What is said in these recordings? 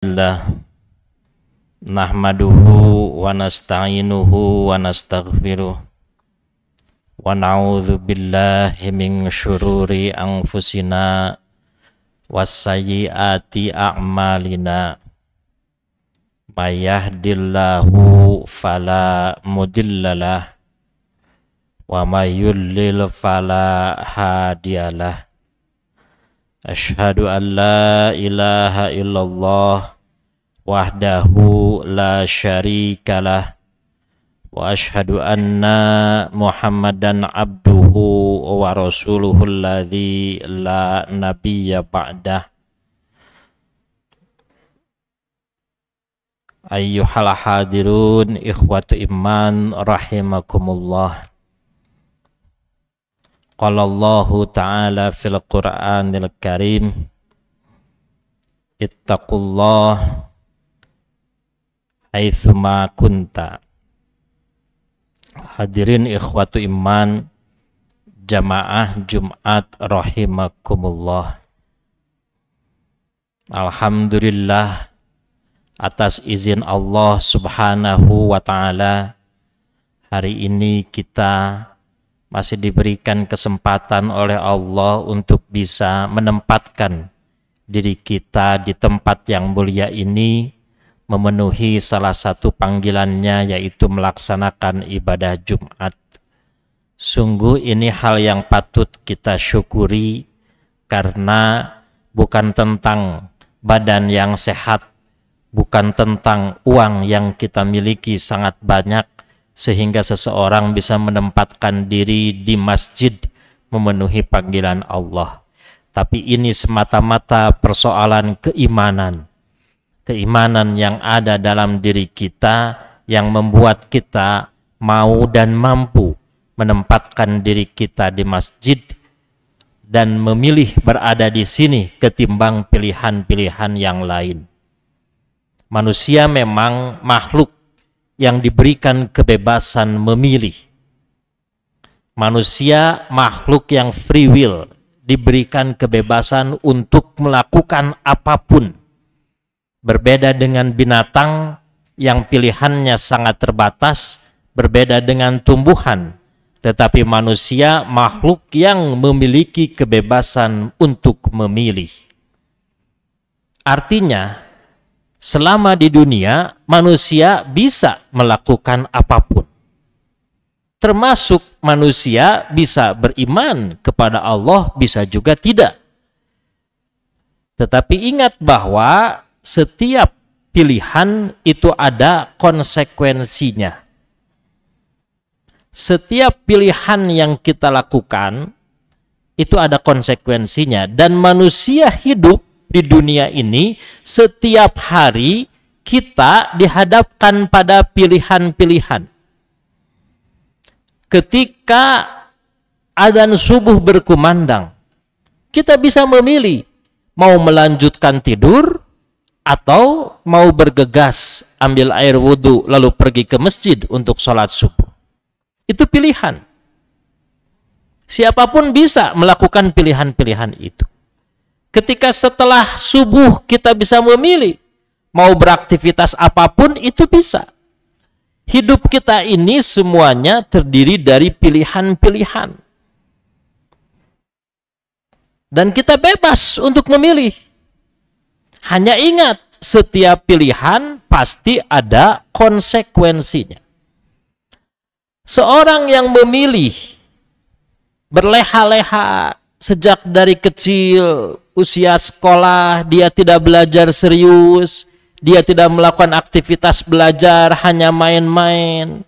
Alhamdulillah nahmaduhu wa nasta'inuhu wa nastaghfiruh wa na'udzu billahi min syururi anfusina wassayyiati a'malina may yahdihillahu fala mudhillalah wa may yudlil fala hadiyalah. Asyhadu an la ilaha illallah wahdahu la syarikalah wa asyhadu anna Muhammadan abduhu wa rasuluhu alladzi la nabiyya ba'dah. Ayyuhal hadirun ikhwatu iman rahimakumullah. Qala Allahu ta'ala fil Qur'anil Karim ittaqullah haitsuma kunta. Hadirin ikhwatu iman jamaah Jumat rahimakumullah. Alhamdulillah atas izin Allah subhanahu wa ta'ala, hari ini kita masih diberikan kesempatan oleh Allah untuk bisa menempatkan diri kita di tempat yang mulia ini, memenuhi salah satu panggilannya, yaitu melaksanakan ibadah Jumat. Sungguh ini hal yang patut kita syukuri, karena bukan tentang badan yang sehat, bukan tentang uang yang kita miliki sangat banyak, sehingga seseorang bisa menempatkan diri di masjid memenuhi panggilan Allah. Tapi ini semata-mata persoalan keimanan. Keimanan yang ada dalam diri kita yang membuat kita mau dan mampu menempatkan diri kita di masjid dan memilih berada di sini ketimbang pilihan-pilihan yang lain. Manusia memang makhluk yang diberikan kebebasan memilih. Manusia makhluk yang free will, diberikan kebebasan untuk melakukan apapun. Berbeda dengan binatang yang pilihannya sangat terbatas, berbeda dengan tumbuhan, tetapi manusia makhluk yang memiliki kebebasan untuk memilih. Artinya, selama di dunia, manusia bisa melakukan apapun. Termasuk manusia bisa beriman kepada Allah, bisa juga tidak. Tetapi ingat bahwa setiap pilihan itu ada konsekuensinya. Setiap pilihan yang kita lakukan itu ada konsekuensinya. Dan manusia hidup di dunia ini, setiap hari kita dihadapkan pada pilihan-pilihan. Ketika adzan subuh berkumandang, kita bisa memilih mau melanjutkan tidur atau mau bergegas ambil air wudhu lalu pergi ke masjid untuk sholat subuh. Itu pilihan. Siapapun bisa melakukan pilihan-pilihan itu. Ketika setelah subuh kita bisa memilih mau beraktivitas apapun, itu bisa. Hidup kita ini semuanya terdiri dari pilihan-pilihan. Dan kita bebas untuk memilih. Hanya ingat, setiap pilihan pasti ada konsekuensinya. Seorang yang memilih berleha-leha sejak dari kecil, usia sekolah, dia tidak belajar serius, dia tidak melakukan aktivitas belajar, hanya main-main.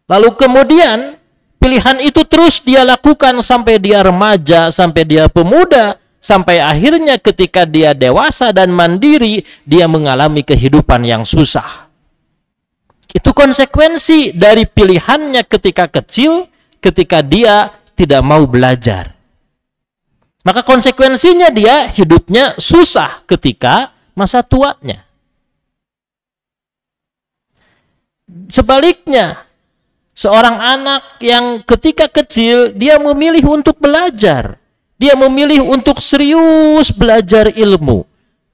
Lalu kemudian pilihan itu terus dia lakukan sampai dia remaja, sampai dia pemuda, sampai akhirnya ketika dia dewasa dan mandiri, dia mengalami kehidupan yang susah. Itu konsekuensi dari pilihannya ketika kecil, ketika dia tidak mau belajar. Maka konsekuensinya dia hidupnya susah ketika masa tuanya. Sebaliknya, seorang anak yang ketika kecil dia memilih untuk belajar, dia memilih untuk serius belajar ilmu,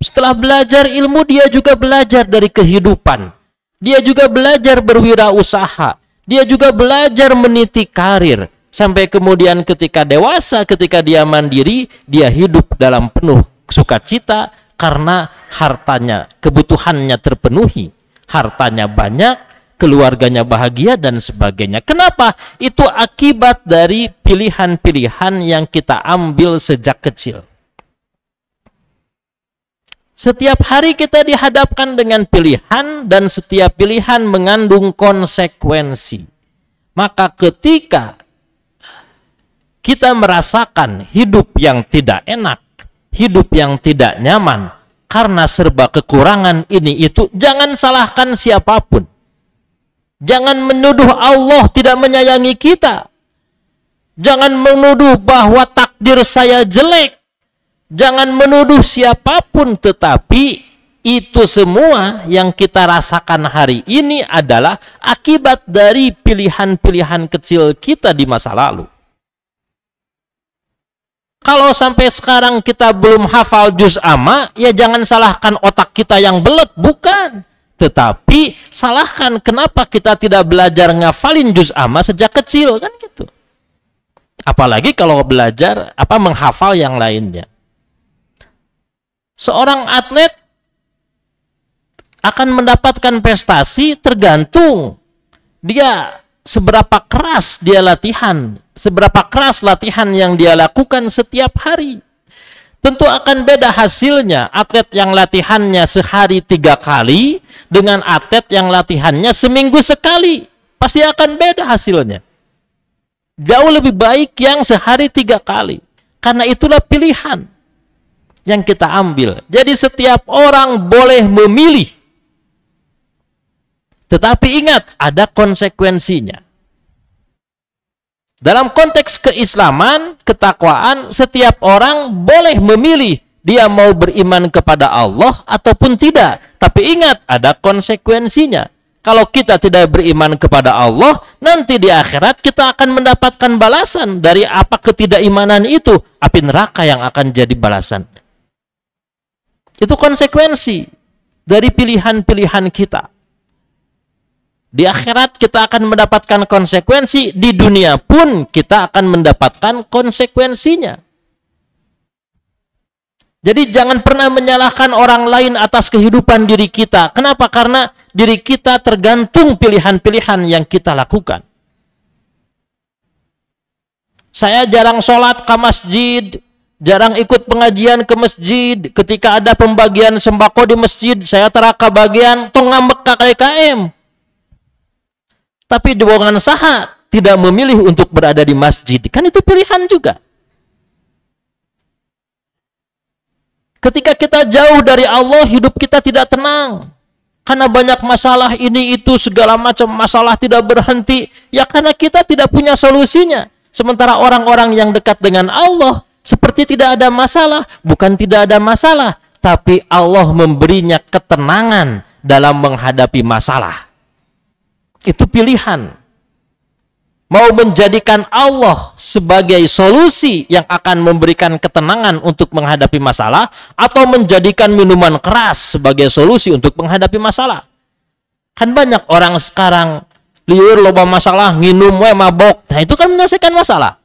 Setelah belajar ilmu, dia juga belajar dari kehidupan. Dia juga belajar berwirausaha. Dia juga belajar meniti karir. Sampai kemudian ketika dewasa, ketika dia mandiri, dia hidup dalam penuh sukacita karena hartanya, kebutuhannya terpenuhi. Hartanya banyak, keluarganya bahagia, dan sebagainya. Kenapa? Itu akibat dari pilihan-pilihan yang kita ambil sejak kecil. Setiap hari kita dihadapkan dengan pilihan, dan setiap pilihan mengandung konsekuensi. Maka ketika kita merasakan hidup yang tidak enak, hidup yang tidak nyaman, karena serba kekurangan ini itu, jangan salahkan siapapun. Jangan menuduh Allah tidak menyayangi kita. Jangan menuduh bahwa takdir saya jelek. Jangan menuduh siapapun, tetapi itu semua yang kita rasakan hari ini adalah akibat dari pilihan-pilihan kecil kita di masa lalu. Kalau sampai sekarang kita belum hafal juz amma, ya jangan salahkan otak kita yang belet, bukan. Tetapi salahkan kenapa kita tidak belajar ngafalin juz amma sejak kecil, kan gitu. Apalagi kalau belajar menghafal yang lainnya. Seorang atlet akan mendapatkan prestasi tergantung dia seberapa keras dia latihan, seberapa keras latihan yang dia lakukan setiap hari. Tentu akan beda hasilnya atlet yang latihannya sehari 3 kali dengan atlet yang latihannya seminggu sekali. Pasti akan beda hasilnya. Jauh lebih baik yang sehari 3 kali. Karena itulah pilihan yang kita ambil. Jadi setiap orang boleh memilih. Tetapi ingat, ada konsekuensinya. Dalam konteks keislaman, ketakwaan, setiap orang boleh memilih dia mau beriman kepada Allah ataupun tidak. Tapi ingat, ada konsekuensinya. Kalau kita tidak beriman kepada Allah, nanti di akhirat kita akan mendapatkan balasan dari apa ketidakimanan itu. Api neraka yang akan jadi balasan. Itu konsekuensi dari pilihan-pilihan kita. Di akhirat kita akan mendapatkan konsekuensi, di dunia pun kita akan mendapatkan konsekuensinya. Jadi jangan pernah menyalahkan orang lain atas kehidupan diri kita. Kenapa? Karena diri kita tergantung pilihan-pilihan yang kita lakukan. Saya jarang sholat ke masjid, jarang ikut pengajian ke masjid. Ketika ada pembagian sembako di masjid, saya teraka bagian tong ngambek KKM. Tapi dengan saha tidak memilih untuk berada di masjid. Kan itu pilihan juga. Ketika kita jauh dari Allah, hidup kita tidak tenang. Karena banyak masalah ini, itu, segala macam masalah tidak berhenti. Ya karena kita tidak punya solusinya. Sementara orang-orang yang dekat dengan Allah, seperti tidak ada masalah. Bukan tidak ada masalah, tapi Allah memberinya ketenangan dalam menghadapi masalah. Itu pilihan. Mau menjadikan Allah sebagai solusi yang akan memberikan ketenangan untuk menghadapi masalah, atau menjadikan minuman keras sebagai solusi untuk menghadapi masalah. Kan banyak orang sekarang liur loba masalah, nginum we mabok. Nah itu kan menyelesaikan masalah.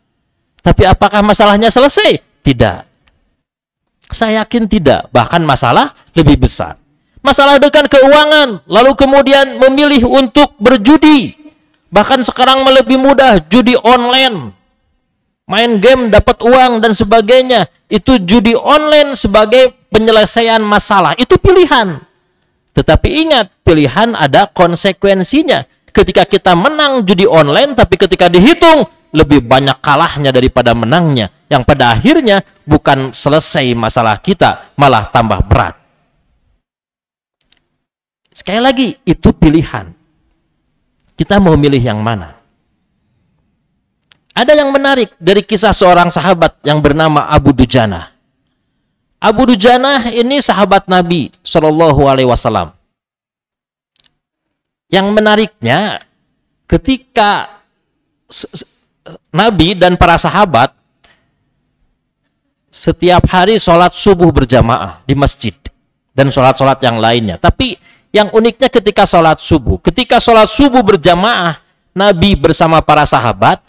Tapi apakah masalahnya selesai? Tidak. Saya yakin tidak. Bahkan masalah lebih besar. Masalah dengan keuangan, lalu kemudian memilih untuk berjudi. Bahkan sekarang lebih mudah, judi online. Main game dapat uang dan sebagainya. Itu judi online sebagai penyelesaian masalah. Itu pilihan. Tetapi ingat, pilihan ada konsekuensinya. Ketika kita menang judi online, tapi ketika dihitung, lebih banyak kalahnya daripada menangnya. Yang pada akhirnya bukan selesai masalah kita, malah tambah berat. Sekali lagi, itu pilihan. Kita mau milih yang mana? Ada yang menarik dari kisah seorang sahabat yang bernama Abu Dujanah. Abu Dujanah ini sahabat Nabi SAW. Yang menariknya, ketika Nabi dan para sahabat setiap hari sholat subuh berjamaah di masjid. dan sholat-sholat yang lainnya. Tapi yang uniknya ketika sholat subuh berjamaah Nabi bersama para sahabat,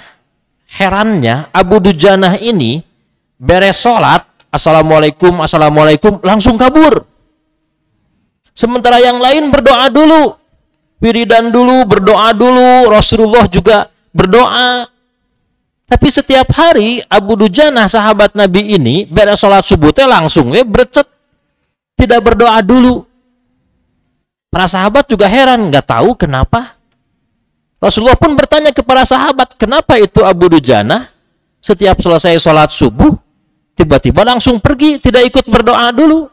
herannya Abu Dujanah ini beres sholat, assalamualaikum, assalamualaikum, langsung kabur. Sementara yang lain berdoa dulu, wiridan dulu, berdoa dulu, Rasulullah juga berdoa. Tapi setiap hari Abu Dujanah sahabat Nabi ini beres sholat subuh langsung bercet, tidak berdoa dulu. Para sahabat juga heran, nggak tahu kenapa. Rasulullah pun bertanya kepada sahabat, kenapa itu Abu Dujanah setiap selesai sholat subuh tiba-tiba langsung pergi, tidak ikut berdoa dulu.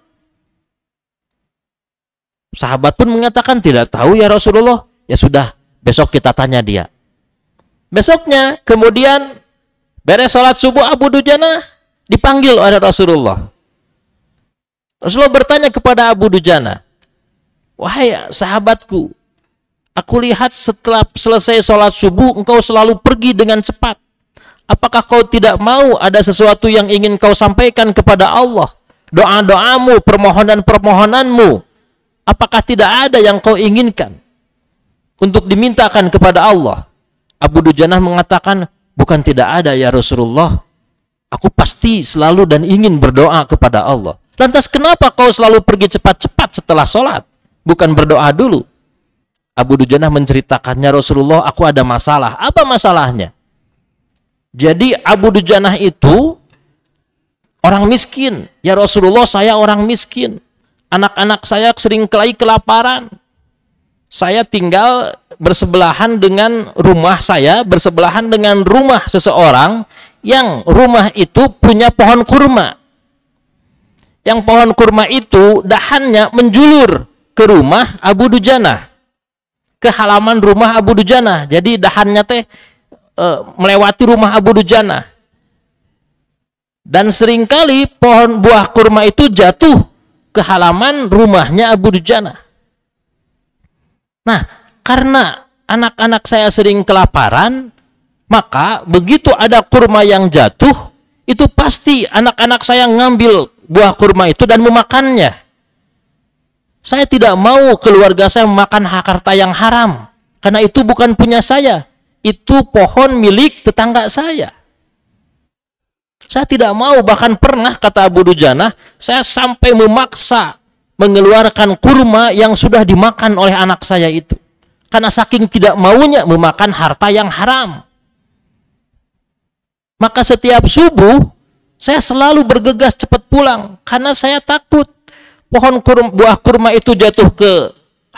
Sahabat pun mengatakan, tidak tahu ya Rasulullah. Ya sudah, besok kita tanya dia. Besoknya kemudian beres sholat subuh Abu Dujanah dipanggil oleh Rasulullah. Rasulullah bertanya kepada Abu Dujanah, wahai sahabatku, aku lihat setelah selesai sholat subuh engkau selalu pergi dengan cepat. Apakah kau tidak mau ada sesuatu yang ingin kau sampaikan kepada Allah? Doa-doamu, permohonan-permohonanmu, apakah tidak ada yang kau inginkan untuk dimintakan kepada Allah? Abu Dujanah mengatakan, bukan tidak ada ya Rasulullah, aku pasti selalu dan ingin berdoa kepada Allah. Lantas kenapa kau selalu pergi cepat-cepat setelah sholat, bukan berdoa dulu? Abu Dujanah menceritakannya, Rasulullah, aku ada masalah. Apa masalahnya? Jadi Abu Dujanah itu orang miskin. Ya Rasulullah, saya orang miskin. Anak-anak saya sering kelaparan. Saya tinggal bersebelahan dengan rumah saya, bersebelahan dengan rumah seseorang yang rumah itu punya pohon kurma. Yang pohon kurma itu dahannya menjulur ke rumah Abu Dujanah, ke halaman rumah Abu Dujanah. Jadi dahannya melewati rumah Abu Dujanah. Dan seringkali pohon buah kurma itu jatuh ke halaman rumahnya Abu Dujanah. Nah, karena anak-anak saya sering kelaparan, maka begitu ada kurma yang jatuh, itu pasti anak-anak saya ngambil buah kurma itu dan memakannya. Saya tidak mau keluarga saya memakan harta yang haram, karena itu bukan punya saya. Itu pohon milik tetangga saya. Saya tidak mau, bahkan pernah, kata Abu Dujanah, saya sampai memaksa mengeluarkan kurma yang sudah dimakan oleh anak saya itu. Karena saking tidak maunya memakan harta yang haram. Maka setiap subuh, saya selalu bergegas cepat pulang. Karena saya takut pohon buah kurma itu jatuh ke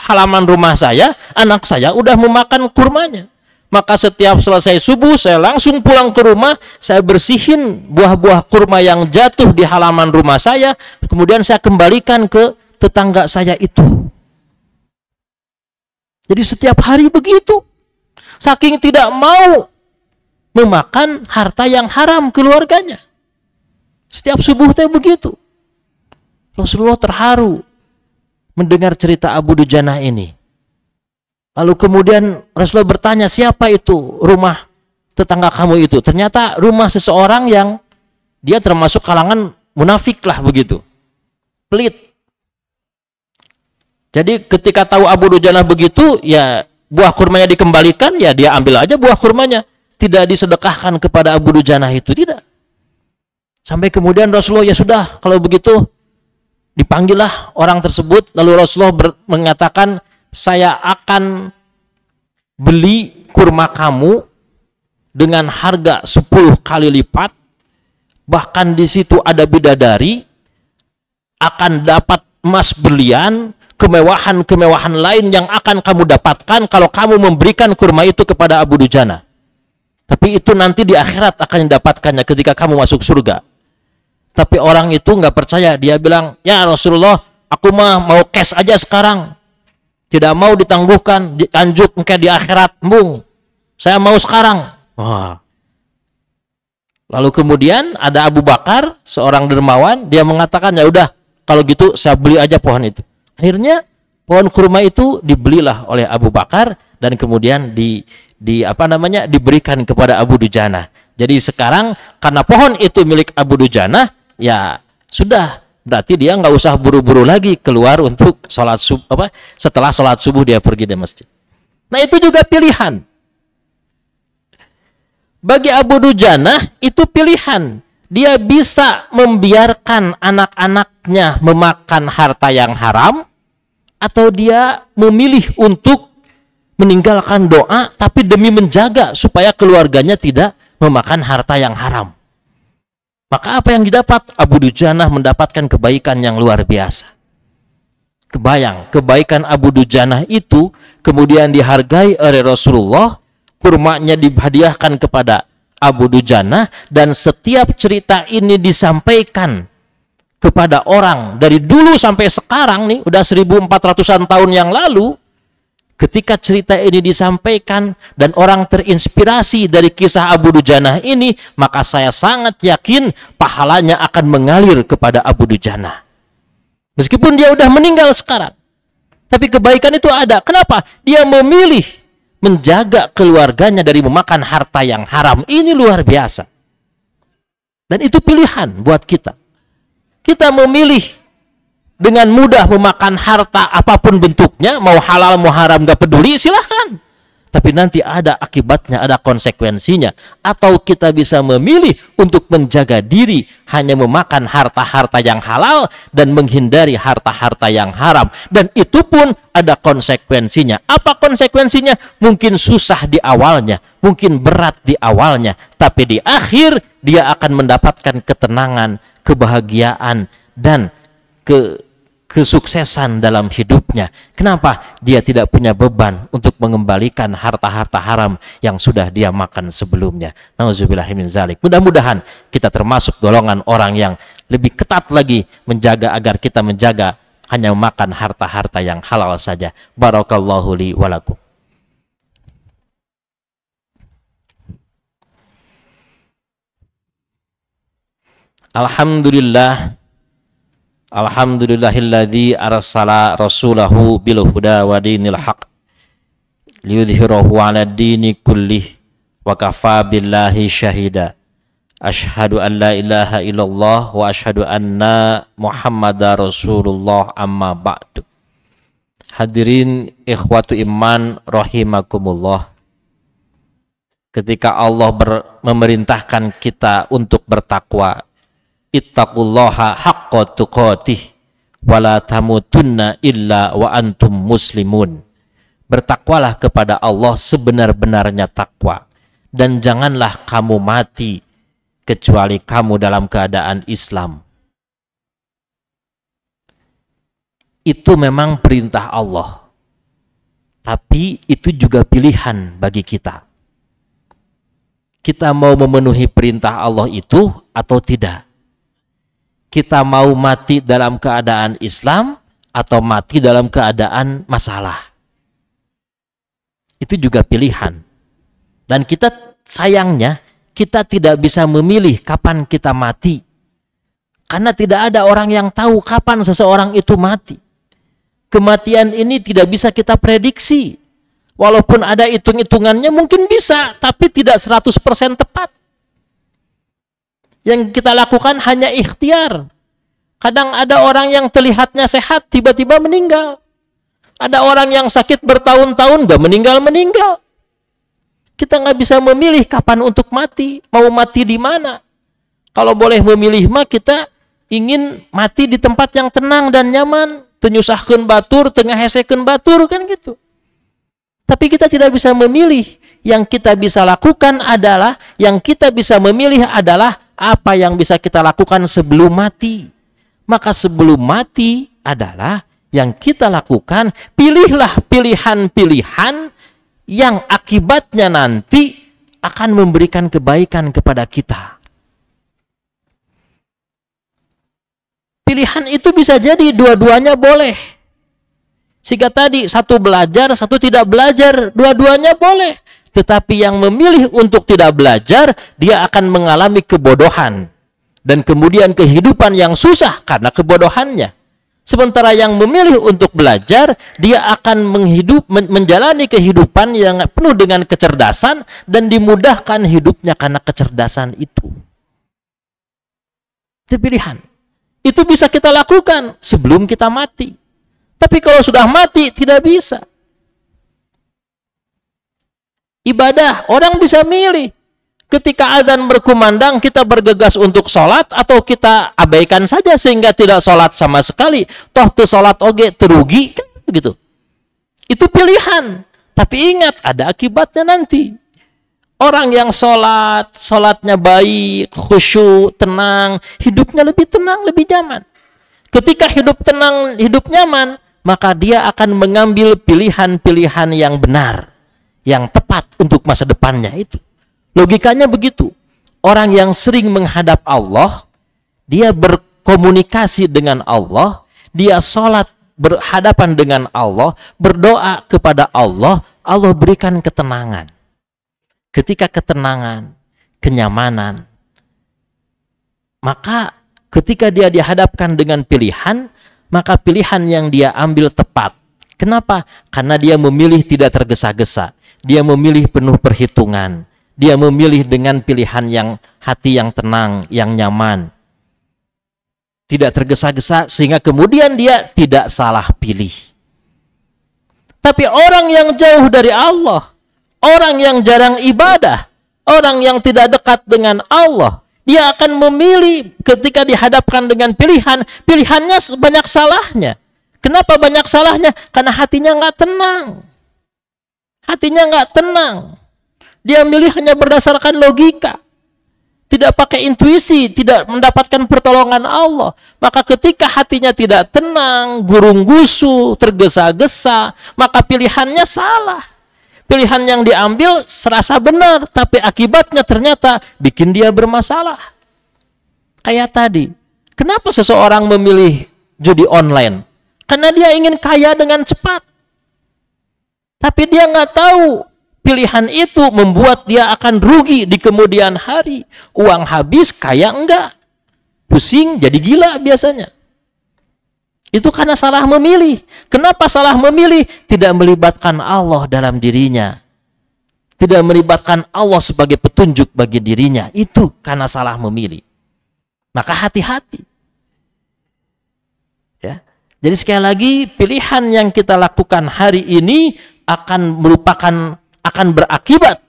halaman rumah saya, anak saya udah memakan kurmanya. Maka setiap selesai subuh, saya langsung pulang ke rumah, saya bersihin buah-buah kurma yang jatuh di halaman rumah saya, kemudian saya kembalikan ke tetangga saya itu. Jadi setiap hari begitu. Saking tidak mau memakan harta yang haram keluarganya. Setiap subuh teh begitu. Rasulullah terharu mendengar cerita Abu Dujanah ini. Lalu kemudian Rasulullah bertanya, siapa itu rumah tetangga kamu itu? Ternyata rumah seseorang yang dia termasuk kalangan munafik lah begitu. Pelit. Jadi ketika tahu Abu Dujanah begitu, ya buah kurmanya dikembalikan, ya dia ambil aja buah kurmanya. Tidak disedekahkan kepada Abu Dujanah itu, tidak. Sampai kemudian Rasulullah, ya sudah kalau begitu dipanggillah orang tersebut. Lalu Rasulullah mengatakan, saya akan beli kurma kamu dengan harga 10 kali lipat, bahkan di situ ada bidadari, akan dapat emas berlian, kemewahan-kemewahan lain yang akan kamu dapatkan kalau kamu memberikan kurma itu kepada Abu Dujanah. Tapi itu nanti di akhirat akan didapatkannya ketika kamu masuk surga. Tapi orang itu nggak percaya, dia bilang, ya Rasulullah, aku mah mau cash aja sekarang. Tidak mau ditangguhkan, ditanjuk engke di akhirat, mbung. Saya mau sekarang. Wah. Lalu kemudian ada Abu Bakar, seorang dermawan, dia mengatakan, ya udah, kalau gitu saya beli aja pohon itu. Akhirnya pohon kurma itu dibelilah oleh Abu Bakar dan kemudian diberikan kepada Abu Dujanah. Jadi sekarang karena pohon itu milik Abu Dujanah, ya sudah, berarti dia nggak usah buru-buru lagi keluar untuk sholat subuh, setelah sholat subuh dia pergi di masjid. Nah itu juga pilihan. Bagi Abu Dujanah itu pilihan. Dia bisa membiarkan anak-anaknya memakan harta yang haram, atau dia memilih untuk meninggalkan doa tapi demi menjaga supaya keluarganya tidak memakan harta yang haram. Maka apa yang didapat? Abu Dujanah mendapatkan kebaikan yang luar biasa. Kebayang, kebaikan Abu Dujanah itu kemudian dihargai oleh Rasulullah, kurmanya dihadiahkan kepada Abu Dujanah, dan setiap cerita ini disampaikan kepada orang dari dulu sampai sekarang nih, udah 1400-an tahun yang lalu. Ketika cerita ini disampaikan dan orang terinspirasi dari kisah Abu Dujanah ini, maka saya sangat yakin pahalanya akan mengalir kepada Abu Dujanah. Meskipun dia udah meninggal sekarang, tapi kebaikan itu ada. Kenapa? Dia memilih menjaga keluarganya dari memakan harta yang haram. Ini luar biasa. Dan itu pilihan buat kita. Kita memilih dengan mudah memakan harta apapun bentuknya, mau halal mau haram gak peduli, silahkan. Tapi nanti ada akibatnya, ada konsekuensinya. Atau kita bisa memilih untuk menjaga diri, hanya memakan harta-harta yang halal dan menghindari harta-harta yang haram. Dan itu pun ada konsekuensinya. Apa konsekuensinya? Mungkin susah di awalnya, mungkin berat di awalnya, tapi di akhir dia akan mendapatkan ketenangan, kebahagiaan, dan kesuksesan dalam hidupnya. Kenapa? Dia tidak punya beban untuk mengembalikan harta-harta haram yang sudah dia makan sebelumnya. Nauzubillahi min zalik. Mudah-mudahan kita termasuk golongan orang yang lebih ketat lagi menjaga, agar kita menjaga hanya memakan harta-harta yang halal saja. Barakallahu li wa lakum. Alhamdulillah. Alhamdulillahilladzi arsala rasulahu bil huda wa dinil haq liyudhhirahu 'ala dini kullih wa kafa billahi syahida. Asyhadu an la ilaha illallah wa asyhadu anna Muhammadar Rasulullah, amma ba'du. Hadirin ikhwatu iman rahimakumullah. Ketika Allah memerintahkan kita untuk bertakwa, ittaqullaha haqqa tuqatih wa la tamutunna illa wa antum muslimun. Bertakwalah kepada Allah sebenar-benarnya takwa, dan janganlah kamu mati kecuali kamu dalam keadaan Islam. Itu memang perintah Allah, tapi itu juga pilihan bagi kita. Kita mau memenuhi perintah Allah itu atau tidak? Kita mau mati dalam keadaan Islam atau mati dalam keadaan masalah? Itu juga pilihan. Dan kita, sayangnya, kita tidak bisa memilih kapan kita mati. Karena tidak ada orang yang tahu kapan seseorang itu mati. Kematian ini tidak bisa kita prediksi. Walaupun ada hitung-hitungannya mungkin bisa, tapi tidak 100% tepat. Yang kita lakukan hanya ikhtiar. Kadang ada orang yang terlihatnya sehat, tiba-tiba meninggal. Ada orang yang sakit bertahun-tahun, gak meninggal-meninggal. Kita nggak bisa memilih kapan untuk mati, mau mati di mana. Kalau boleh memilih mah kita ingin mati di tempat yang tenang dan nyaman, tenyusahkeun batur, tengah hesekeun batur, kan gitu. Tapi kita tidak bisa memilih. Yang kita bisa lakukan adalah, yang kita bisa memilih adalah apa yang bisa kita lakukan sebelum mati. Maka sebelum mati adalah yang kita lakukan, pilihlah pilihan-pilihan yang akibatnya nanti akan memberikan kebaikan kepada kita. Pilihan itu bisa jadi dua-duanya boleh. Sehingga tadi satu belajar, satu tidak belajar, dua-duanya boleh. Tetapi yang memilih untuk tidak belajar, dia akan mengalami kebodohan. Dan kemudian kehidupan yang susah karena kebodohannya. Sementara yang memilih untuk belajar, dia akan menjalani kehidupan yang penuh dengan kecerdasan dan dimudahkan hidupnya karena kecerdasan itu. Itu pilihan. Itu bisa kita lakukan sebelum kita mati. Tapi kalau sudah mati, tidak bisa. Ibadah, orang bisa milih. Ketika adzan berkumandang, kita bergegas untuk sholat, atau kita abaikan saja sehingga tidak sholat sama sekali. Toh tu sholat oge terugi, kan begitu. Itu pilihan. Tapi ingat, ada akibatnya nanti. Orang yang sholat, sholatnya baik, khusyuk, tenang, hidupnya lebih tenang, lebih nyaman. Ketika hidup tenang, hidup nyaman, maka dia akan mengambil pilihan-pilihan yang benar, yang tepat untuk masa depannya itu. Logikanya begitu. Orang yang sering menghadap Allah, dia berkomunikasi dengan Allah, dia sholat berhadapan dengan Allah, berdoa kepada Allah, Allah berikan ketenangan. Ketika ketenangan, kenyamanan, maka ketika dia dihadapkan dengan pilihan, maka pilihan yang dia ambil tepat. Kenapa? Karena dia memilih tidak tergesa-gesa. Dia memilih penuh perhitungan. Dia memilih dengan pilihan yang hati yang tenang, yang nyaman. Tidak tergesa-gesa sehingga kemudian dia tidak salah pilih. Tapi orang yang jauh dari Allah, orang yang jarang ibadah, orang yang tidak dekat dengan Allah, dia akan memilih ketika dihadapkan dengan pilihan, pilihannya banyak salahnya. Kenapa banyak salahnya? Karena hatinya nggak tenang. Hatinya nggak tenang. Dia milih hanya berdasarkan logika. Tidak pakai intuisi, tidak mendapatkan pertolongan Allah. Maka ketika hatinya tidak tenang, gurung-gusu, tergesa-gesa, maka pilihannya salah. Pilihan yang diambil serasa benar, tapi akibatnya ternyata bikin dia bermasalah. Kayak tadi, kenapa seseorang memilih judi online? Karena dia ingin kaya dengan cepat. Tapi dia nggak tahu pilihan itu membuat dia akan rugi di kemudian hari. Uang habis, kaya enggak. Pusing, jadi gila biasanya. Itu karena salah memilih. Kenapa salah memilih? Tidak melibatkan Allah dalam dirinya. Tidak melibatkan Allah sebagai petunjuk bagi dirinya. Itu karena salah memilih. Maka hati-hati. Ya. Jadi sekali lagi, pilihan yang kita lakukan hari ini akan berakibat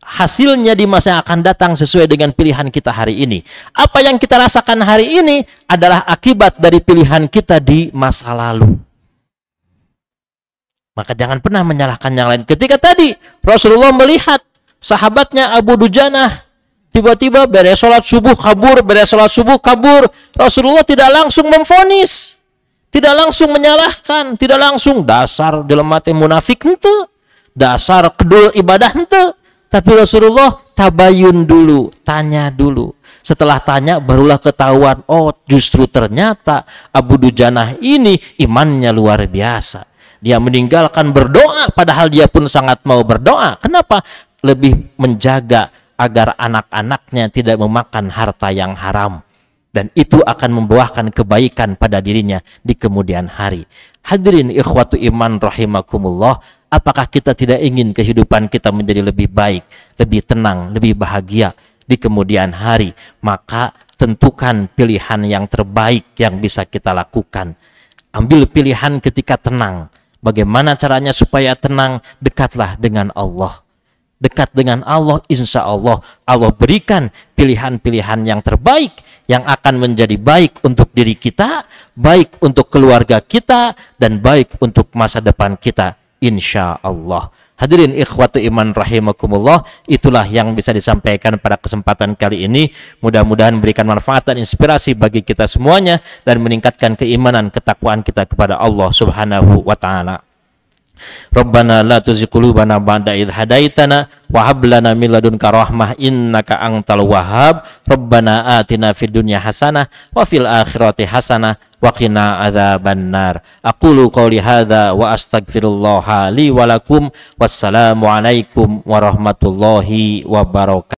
hasilnya di masa yang akan datang sesuai dengan pilihan kita hari ini. Apa yang kita rasakan hari ini adalah akibat dari pilihan kita di masa lalu. Maka jangan pernah menyalahkan yang lain. Ketika tadi Rasulullah melihat sahabatnya Abu Dujanah tiba-tiba beres sholat subuh kabur, Rasulullah tidak langsung memvonis, tidak langsung menyalahkan, tidak langsung dasar jelema teh munafik henteu, dasar kedul ibadah henteu. Tapi Rasulullah tabayun dulu, tanya dulu. Setelah tanya barulah ketahuan, oh justru ternyata Abu Dujanah ini imannya luar biasa. Dia meninggalkan berdoa padahal dia pun sangat mau berdoa. Kenapa? Lebih menjaga agar anak-anaknya tidak memakan harta yang haram. Dan itu akan membuahkan kebaikan pada dirinya di kemudian hari. Hadirin ikhwatu iman rahimakumullah, apakah kita tidak ingin kehidupan kita menjadi lebih baik, lebih tenang, lebih bahagia di kemudian hari? Maka tentukan pilihan yang terbaik yang bisa kita lakukan. Ambil pilihan ketika tenang. Bagaimana caranya supaya tenang? Dekatlah dengan Allah. Dekat dengan Allah, insya Allah Allah berikan pilihan-pilihan yang terbaik yang akan menjadi baik untuk diri kita, baik untuk keluarga kita, dan baik untuk masa depan kita, insya Allah. Hadirin ikhwatu iman rahimakumullah, itulah yang bisa disampaikan pada kesempatan kali ini. Mudah-mudahan memberikan manfaat dan inspirasi bagi kita semuanya dan meningkatkan keimanan, ketakwaan kita kepada Allah Subhanahu wa taala. Rabbana la tuzigh qulubana ba'da idh hadaitana wa hab lana min ladunka rahmah innaka antal wahhab. Rabbana atina fid dunya hasanah wa fil akhirati hasanah wa qina adzabannar. Aqulu qouli hadza wa astaghfirullaha li wa lakum. Wassalamu alaikum warahmatullahi wabarakatuh.